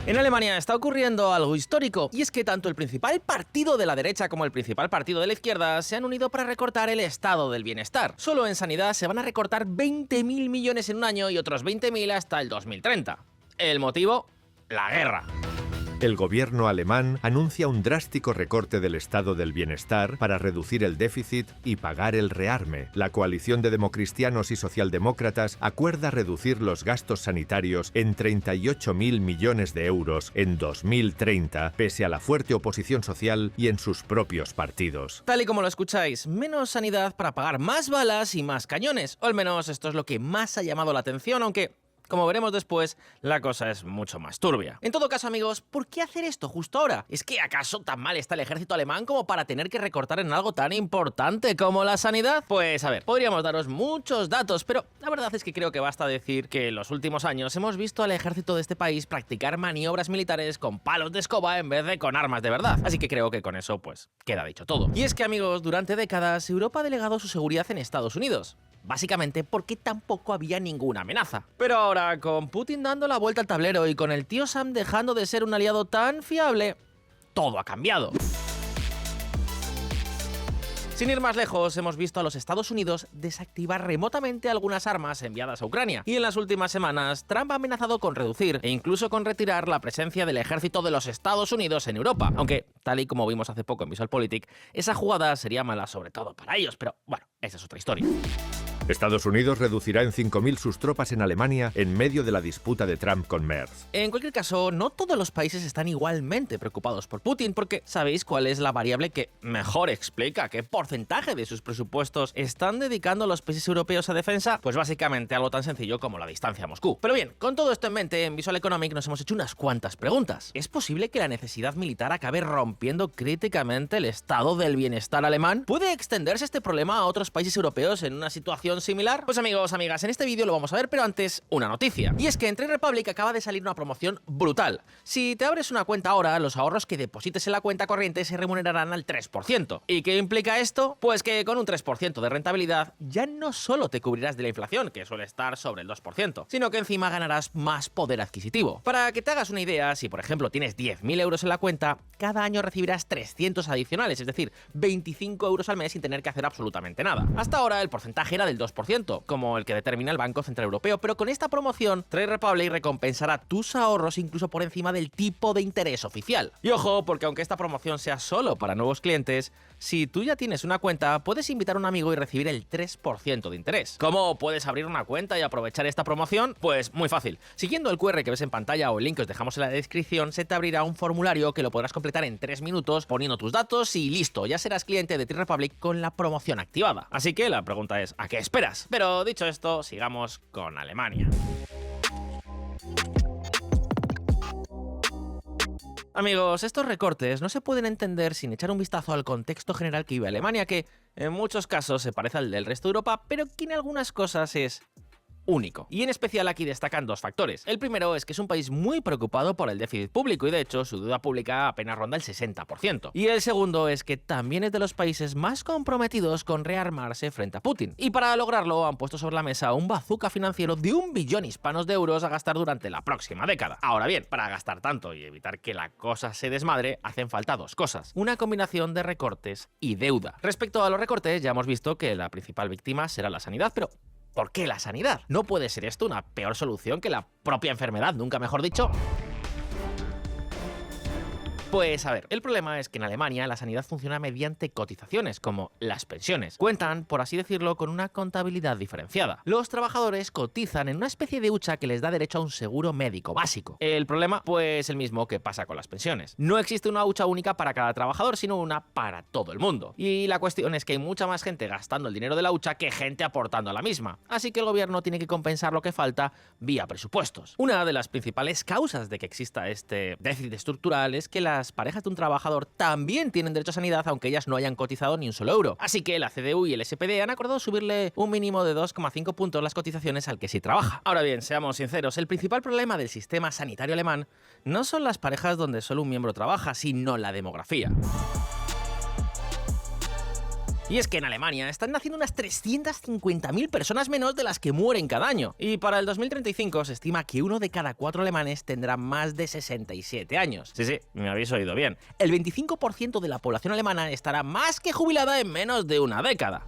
En Alemania está ocurriendo algo histórico, y es que tanto el principal partido de la derecha como el principal partido de la izquierda se han unido para recortar el estado del bienestar. Solo en sanidad se van a recortar 20.000 millones en un año y otros 20.000 hasta el 2030. ¿El motivo? La guerra. El gobierno alemán anuncia un drástico recorte del estado del bienestar para reducir el déficit y pagar el rearme. La coalición de democristianos y socialdemócratas acuerda reducir los gastos sanitarios en 38.000 millones de euros en 2030, pese a la fuerte oposición social y en sus propios partidos. Tal y como lo escucháis, menos sanidad para pagar más balas y más cañones. O al menos esto es lo que más ha llamado la atención, aunque, como veremos después, la cosa es mucho más turbia. En todo caso, amigos, ¿por qué hacer esto justo ahora? ¿Es que acaso tan mal está el ejército alemán como para tener que recortar en algo tan importante como la sanidad? Pues a ver, podríamos daros muchos datos, pero la verdad es que creo que basta decir que en los últimos años hemos visto al ejército de este país practicar maniobras militares con palos de escoba en vez de con armas de verdad. Así que creo que con eso, pues, queda dicho todo. Y es que, amigos, durante décadas Europa ha delegado su seguridad en Estados Unidos. Básicamente porque tampoco había ninguna amenaza. Pero ahora, con Putin dando la vuelta al tablero y con el tío Sam dejando de ser un aliado tan fiable, todo ha cambiado. Sin ir más lejos, hemos visto a los Estados Unidos desactivar remotamente algunas armas enviadas a Ucrania. Y en las últimas semanas, Trump ha amenazado con reducir e incluso con retirar la presencia del ejército de los Estados Unidos en Europa. Aunque, tal y como vimos hace poco en VisualPolitik, esa jugada sería mala sobre todo para ellos, pero bueno, esa es otra historia. Estados Unidos reducirá en 5.000 sus tropas en Alemania en medio de la disputa de Trump con Merz. En cualquier caso, no todos los países están igualmente preocupados por Putin, porque ¿sabéis cuál es la variable que mejor explica qué porcentaje de sus presupuestos están dedicando los países europeos a defensa? Pues básicamente algo tan sencillo como la distancia a Moscú. Pero bien, con todo esto en mente, en Visual Economic nos hemos hecho unas cuantas preguntas. ¿Es posible que la necesidad militar acabe rompiendo críticamente el estado del bienestar alemán? ¿Puede extenderse este problema a otros países europeos en una situación similar? Pues amigos, amigas, en este vídeo lo vamos a ver, pero antes, una noticia. Y es que en Trade Republic acaba de salir una promoción brutal. Si te abres una cuenta ahora, los ahorros que deposites en la cuenta corriente se remunerarán al 3%. ¿Y qué implica esto? Pues que con un 3% de rentabilidad ya no solo te cubrirás de la inflación, que suele estar sobre el 2%, sino que encima ganarás más poder adquisitivo. Para que te hagas una idea, si por ejemplo tienes 10.000 euros en la cuenta, cada año recibirás 300 adicionales, es decir, 25 euros al mes sin tener que hacer absolutamente nada. Hasta ahora el porcentaje era del 2%, como el que determina el Banco Central Europeo, pero con esta promoción Trade Republic recompensará tus ahorros incluso por encima del tipo de interés oficial. Y ojo, porque aunque esta promoción sea solo para nuevos clientes, si tú ya tienes una cuenta, puedes invitar a un amigo y recibir el 3% de interés. ¿Cómo puedes abrir una cuenta y aprovechar esta promoción? Pues muy fácil. Siguiendo el QR que ves en pantalla o el link que os dejamos en la descripción, se te abrirá un formulario que lo podrás completar en 3 minutos poniendo tus datos y listo, ya serás cliente de Trade Republic con la promoción activada. Así que la pregunta es, ¿a qué esperas? Pero dicho esto, sigamos con Alemania. Amigos, estos recortes no se pueden entender sin echar un vistazo al contexto general que vive Alemania, que en muchos casos se parece al del resto de Europa, pero que en algunas cosas es único. Y en especial aquí destacan dos factores. El primero es que es un país muy preocupado por el déficit público y de hecho su deuda pública apenas ronda el 60%. Y el segundo es que también es de los países más comprometidos con rearmarse frente a Putin. Y para lograrlo han puesto sobre la mesa un bazooka financiero de 1 billón hispanos de euros a gastar durante la próxima década. Ahora bien, para gastar tanto y evitar que la cosa se desmadre, hacen falta dos cosas. Una combinación de recortes y deuda. Respecto a los recortes, ya hemos visto que la principal víctima será la sanidad, pero ¿por qué la sanidad? ¿No puede ser esto una peor solución que la propia enfermedad, nunca mejor dicho? Pues a ver, el problema es que en Alemania la sanidad funciona mediante cotizaciones, como las pensiones. Cuentan, por así decirlo, con una contabilidad diferenciada. Los trabajadores cotizan en una especie de hucha que les da derecho a un seguro médico básico. El problema, pues el mismo que pasa con las pensiones. No existe una hucha única para cada trabajador, sino una para todo el mundo. Y la cuestión es que hay mucha más gente gastando el dinero de la hucha que gente aportando a la misma. Así que el gobierno tiene que compensar lo que falta vía presupuestos. Una de las principales causas de que exista este déficit estructural es que las parejas de un trabajador también tienen derecho a sanidad aunque ellas no hayan cotizado ni un solo euro. Así que la CDU y el SPD han acordado subirle un mínimo de 2,5 puntos las cotizaciones al que sí trabaja. Ahora bien, seamos sinceros, el principal problema del sistema sanitario alemán no son las parejas donde solo un miembro trabaja, sino la demografía. Y es que en Alemania están naciendo unas 350.000 personas menos de las que mueren cada año. Y para el 2035 se estima que 1 de cada 4 alemanes tendrá más de 67 años. Sí, me habéis oído bien. El 25% de la población alemana estará más que jubilada en menos de una década.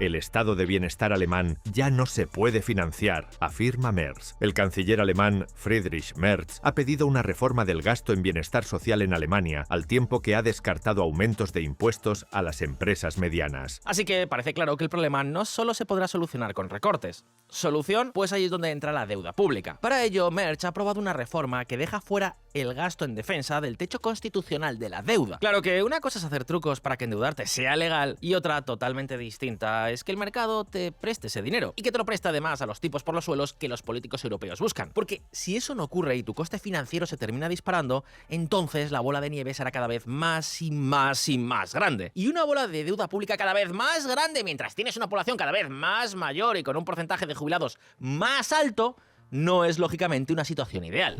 El estado de bienestar alemán ya no se puede financiar, afirma Merz. El canciller alemán Friedrich Merz ha pedido una reforma del gasto en bienestar social en Alemania, al tiempo que ha descartado aumentos de impuestos a las empresas medianas. Así que parece claro que el problema no solo se podrá solucionar con recortes. ¿Solución? Pues ahí es donde entra la deuda pública. Para ello, Merz ha aprobado una reforma que deja fuera el gasto en defensa del techo constitucional de la deuda. Claro que una cosa es hacer trucos para que endeudarte sea legal y otra totalmente distinta es que el mercado te preste ese dinero y que te lo preste además a los tipos por los suelos que los políticos europeos buscan. Porque si eso no ocurre y tu coste financiero se termina disparando, entonces la bola de nieve será cada vez más y más y más grande. Y una bola de deuda pública cada vez más grande mientras tienes una población cada vez más mayor y con un porcentaje de jubilados más alto, no es lógicamente una situación ideal.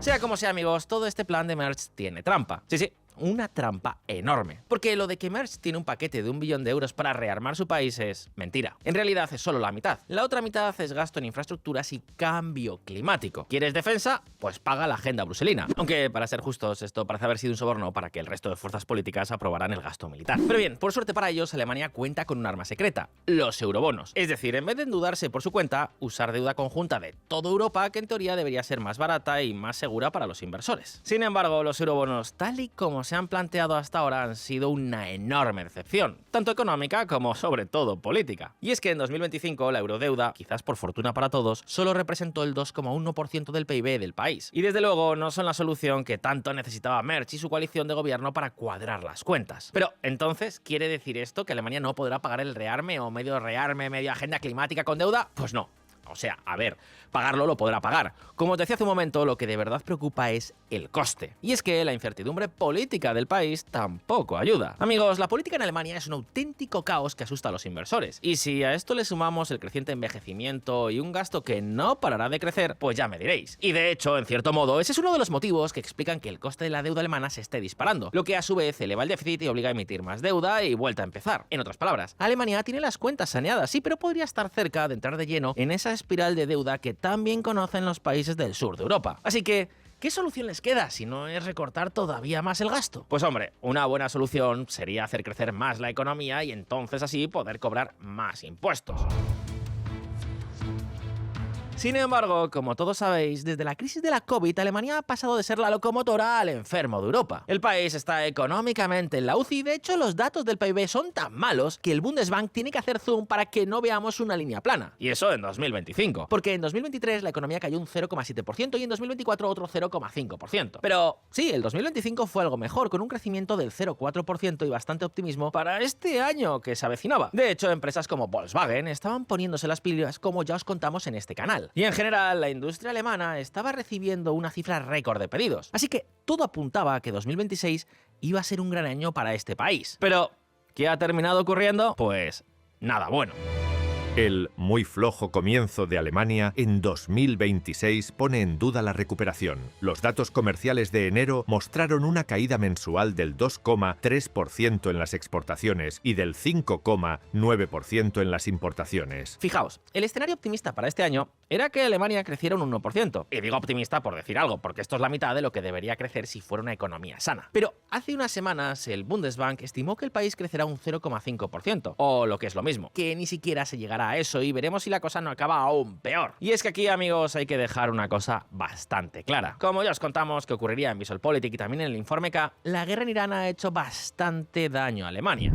Sea como sea, amigos, todo este plan de Merz tiene trampa. Sí, una trampa enorme. Porque lo de que Merz tiene un paquete de 1 billón de euros para rearmar su país es mentira. En realidad es solo la mitad. La otra mitad es gasto en infraestructuras y cambio climático. ¿Quieres defensa? Pues paga la agenda bruselina. Aunque, para ser justos, esto parece haber sido un soborno para que el resto de fuerzas políticas aprobaran el gasto militar. Pero bien, por suerte para ellos, Alemania cuenta con un arma secreta, los eurobonos. Es decir, en vez de endeudarse por su cuenta, usar deuda conjunta de toda Europa, que en teoría debería ser más barata y más segura para los inversores. Sin embargo, los eurobonos, tal y como se han planteado hasta ahora, han sido una enorme decepción, tanto económica como sobre todo política. Y es que en 2025 la eurodeuda, quizás por fortuna para todos, solo representó el 2,1% del PIB del país. Y desde luego no son la solución que tanto necesitaba Merz y su coalición de gobierno para cuadrar las cuentas. Pero entonces, ¿quiere decir esto que Alemania no podrá pagar el rearme o medio rearme, medio agenda climática con deuda? Pues no. O sea, a ver, pagarlo lo podrá pagar. Como te decía hace un momento, lo que de verdad preocupa es el coste. Y es que la incertidumbre política del país tampoco ayuda. Amigos, la política en Alemania es un auténtico caos que asusta a los inversores. Y si a esto le sumamos el creciente envejecimiento y un gasto que no parará de crecer, pues ya me diréis. Y de hecho, en cierto modo, ese es uno de los motivos que explican que el coste de la deuda alemana se esté disparando, lo que a su vez eleva el déficit y obliga a emitir más deuda y vuelta a empezar. En otras palabras, Alemania tiene las cuentas saneadas, sí, pero podría estar cerca de entrar de lleno en esa espiral de deuda que tan bien conocen los países del sur de Europa. Así que, ¿qué solución les queda si no es recortar todavía más el gasto? Pues hombre, una buena solución sería hacer crecer más la economía y entonces así poder cobrar más impuestos. Sin embargo, como todos sabéis, desde la crisis de la COVID, Alemania ha pasado de ser la locomotora al enfermo de Europa. El país está económicamente en la UCI y de hecho los datos del PIB son tan malos que el Bundesbank tiene que hacer zoom para que no veamos una línea plana. Y eso en 2025. Porque en 2023 la economía cayó un 0,7% y en 2024 otro 0,5%. Pero sí, el 2025 fue algo mejor, con un crecimiento del 0,4% y bastante optimismo para este año que se avecinaba. De hecho, empresas como Volkswagen estaban poniéndose las pilas, como ya os contamos en este canal. Y en general, la industria alemana estaba recibiendo una cifra récord de pedidos. Así que todo apuntaba a que 2026 iba a ser un gran año para este país. Pero, ¿qué ha terminado ocurriendo? Pues nada bueno. El muy flojo comienzo de Alemania en 2026 pone en duda la recuperación. Los datos comerciales de enero mostraron una caída mensual del 2,3% en las exportaciones y del 5,9% en las importaciones. Fijaos, el escenario optimista para este año era que Alemania creciera un 1%. Y digo optimista por decir algo, porque esto es la mitad de lo que debería crecer si fuera una economía sana. Pero hace unas semanas el Bundesbank estimó que el país crecerá un 0,5%, o lo que es lo mismo, que ni siquiera se llegará a eso y veremos si la cosa no acaba aún peor. Y es que aquí, amigos, hay que dejar una cosa bastante clara. Como ya os contamos que ocurriría en VisualPolitik y también en el Informe K, la guerra en Irán ha hecho bastante daño a Alemania.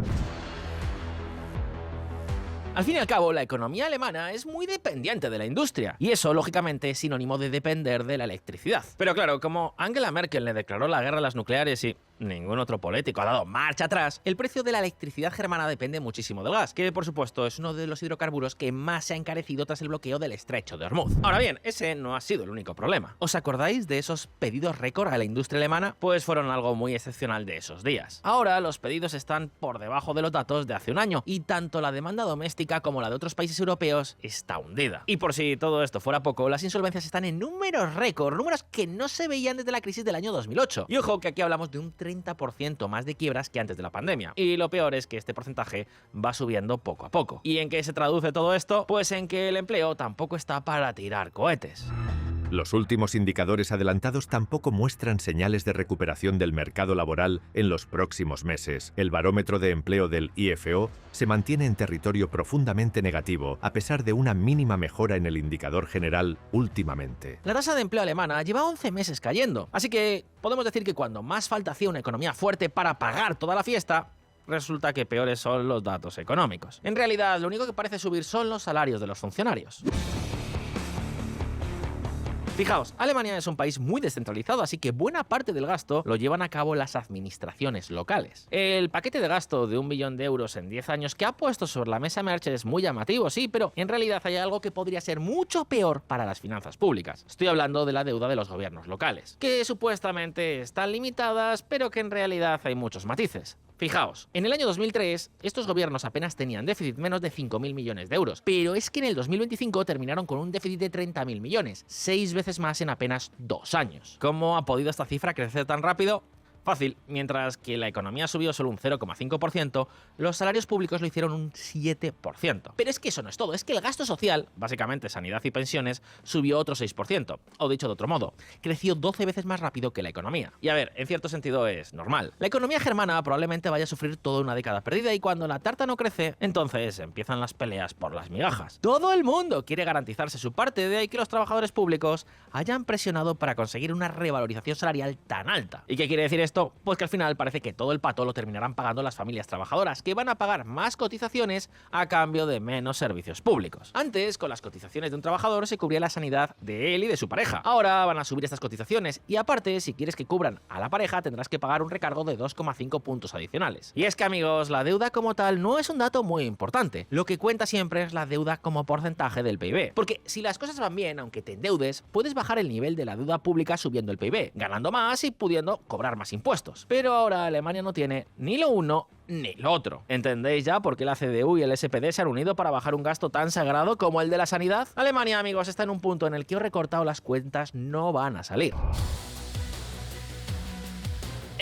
Al fin y al cabo, la economía alemana es muy dependiente de la industria, y eso, lógicamente, es sinónimo de depender de la electricidad. Pero claro, como Angela Merkel le declaró la guerra a las nucleares y ningún otro político ha dado marcha atrás, el precio de la electricidad germana depende muchísimo del gas, que por supuesto es uno de los hidrocarburos que más se ha encarecido tras el bloqueo del estrecho de Hormuz. Ahora bien, ese no ha sido el único problema. ¿Os acordáis de esos pedidos récord a la industria alemana? Pues fueron algo muy excepcional de esos días. Ahora los pedidos están por debajo de los datos de hace un año, y tanto la demanda doméstica como la de otros países europeos está hundida. Y por si todo esto fuera poco, las insolvencias están en números récord, números que no se veían desde la crisis del año 2008. Y ojo que aquí hablamos de un 30% más de quiebras que antes de la pandemia. Y lo peor es que este porcentaje va subiendo poco a poco. ¿Y en qué se traduce todo esto? Pues en que el empleo tampoco está para tirar cohetes. Los últimos indicadores adelantados tampoco muestran señales de recuperación del mercado laboral en los próximos meses. El barómetro de empleo del IFO se mantiene en territorio profundamente negativo, a pesar de una mínima mejora en el indicador general últimamente. La tasa de empleo alemana lleva 11 meses cayendo, así que podemos decir que cuando más falta hacía una economía fuerte para pagar toda la fiesta, resulta que peores son los datos económicos. En realidad, lo único que parece subir son los salarios de los funcionarios. Fijaos, Alemania es un país muy descentralizado, así que buena parte del gasto lo llevan a cabo las administraciones locales. El paquete de gasto de 1 billón de euros en 10 años que ha puesto sobre la mesa Merkel es muy llamativo, sí, pero en realidad hay algo que podría ser mucho peor para las finanzas públicas. Estoy hablando de la deuda de los gobiernos locales, que supuestamente están limitadas, pero que en realidad hay muchos matices. Fijaos, en el año 2003, estos gobiernos apenas tenían déficit menos de 5.000 millones de euros, pero es que en el 2025 terminaron con un déficit de 30.000 millones, 6 veces más en apenas 2 años. ¿Cómo ha podido esta cifra crecer tan rápido? Fácil, mientras que la economía subió solo un 0,5%, los salarios públicos lo hicieron un 7%. Pero es que eso no es todo, es que el gasto social, básicamente sanidad y pensiones, subió otro 6%. O dicho de otro modo, creció 12 veces más rápido que la economía. Y a ver, en cierto sentido es normal. La economía germana probablemente vaya a sufrir toda una década perdida y cuando la tarta no crece, entonces empiezan las peleas por las migajas. Todo el mundo quiere garantizarse su parte, de ahí que los trabajadores públicos hayan presionado para conseguir una revalorización salarial tan alta. ¿Y qué quiere decir esto? Pues que al final parece que todo el pato lo terminarán pagando las familias trabajadoras, que van a pagar más cotizaciones a cambio de menos servicios públicos. Antes, con las cotizaciones de un trabajador se cubría la sanidad de él y de su pareja. Ahora van a subir estas cotizaciones y aparte, si quieres que cubran a la pareja, tendrás que pagar un recargo de 2,5 puntos adicionales. Y es que, amigos, la deuda como tal no es un dato muy importante. Lo que cuenta siempre es la deuda como porcentaje del PIB. Porque si las cosas van bien, aunque te endeudes, puedes bajar el nivel de la deuda pública subiendo el PIB, ganando más y pudiendo cobrar más impuestos. Pero ahora Alemania no tiene ni lo uno ni lo otro. ¿Entendéis ya por qué la CDU y el SPD se han unido para bajar un gasto tan sagrado como el de la sanidad? Alemania, amigos, está en un punto en el que os recortado las cuentas no van a salir.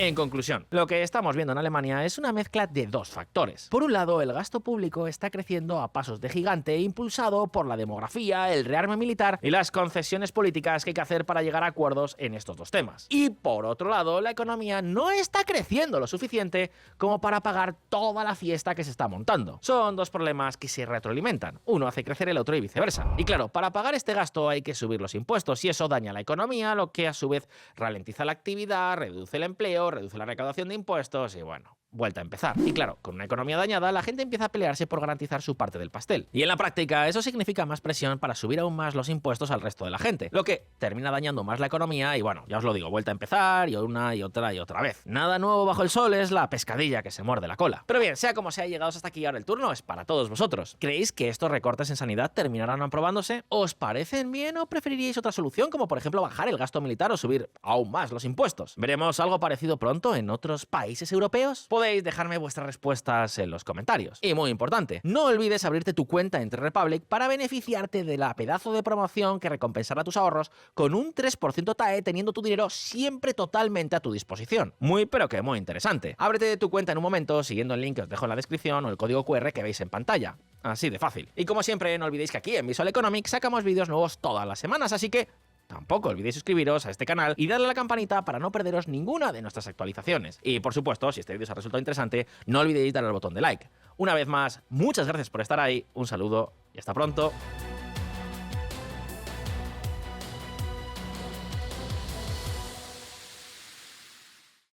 En conclusión, lo que estamos viendo en Alemania es una mezcla de dos factores. Por un lado, el gasto público está creciendo a pasos de gigante, impulsado por la demografía, el rearme militar y las concesiones políticas que hay que hacer para llegar a acuerdos en estos dos temas. Y por otro lado, la economía no está creciendo lo suficiente como para pagar toda la fiesta que se está montando. Son dos problemas que se retroalimentan. Uno hace crecer el otro y viceversa. Y claro, para pagar este gasto hay que subir los impuestos y eso daña la economía, lo que a su vez ralentiza la actividad, reduce el empleo, reduce la recaudación de impuestos y bueno, vuelta a empezar. Y claro, con una economía dañada, la gente empieza a pelearse por garantizar su parte del pastel. Y en la práctica, eso significa más presión para subir aún más los impuestos al resto de la gente, lo que termina dañando más la economía y bueno, ya os lo digo, vuelta a empezar y una y otra vez. Nada nuevo bajo el sol, es la pescadilla que se muerde la cola. Pero bien, sea como sea, llegados hasta aquí, ahora el turno es para todos vosotros. ¿Creéis que estos recortes en sanidad terminarán aprobándose? ¿Os parecen bien o preferiríais otra solución, como por ejemplo bajar el gasto militar o subir aún más los impuestos? ¿Veremos algo parecido pronto en otros países europeos? Podéis dejarme vuestras respuestas en los comentarios. Y muy importante, no olvides abrirte tu cuenta en TradeRepublic para beneficiarte de la pedazo de promoción que recompensará tus ahorros con un 3% TAE, teniendo tu dinero siempre totalmente a tu disposición. Muy pero que muy interesante. Ábrete tu cuenta en un momento siguiendo el link que os dejo en la descripción o el código QR que veis en pantalla. Así de fácil. Y como siempre, no olvidéis que aquí en Visual Economics sacamos vídeos nuevos todas las semanas, así que tampoco olvidéis suscribiros a este canal y darle a la campanita para no perderos ninguna de nuestras actualizaciones. Y por supuesto, si este vídeo os ha resultado interesante, no olvidéis darle al botón de like. Una vez más, muchas gracias por estar ahí, un saludo y hasta pronto.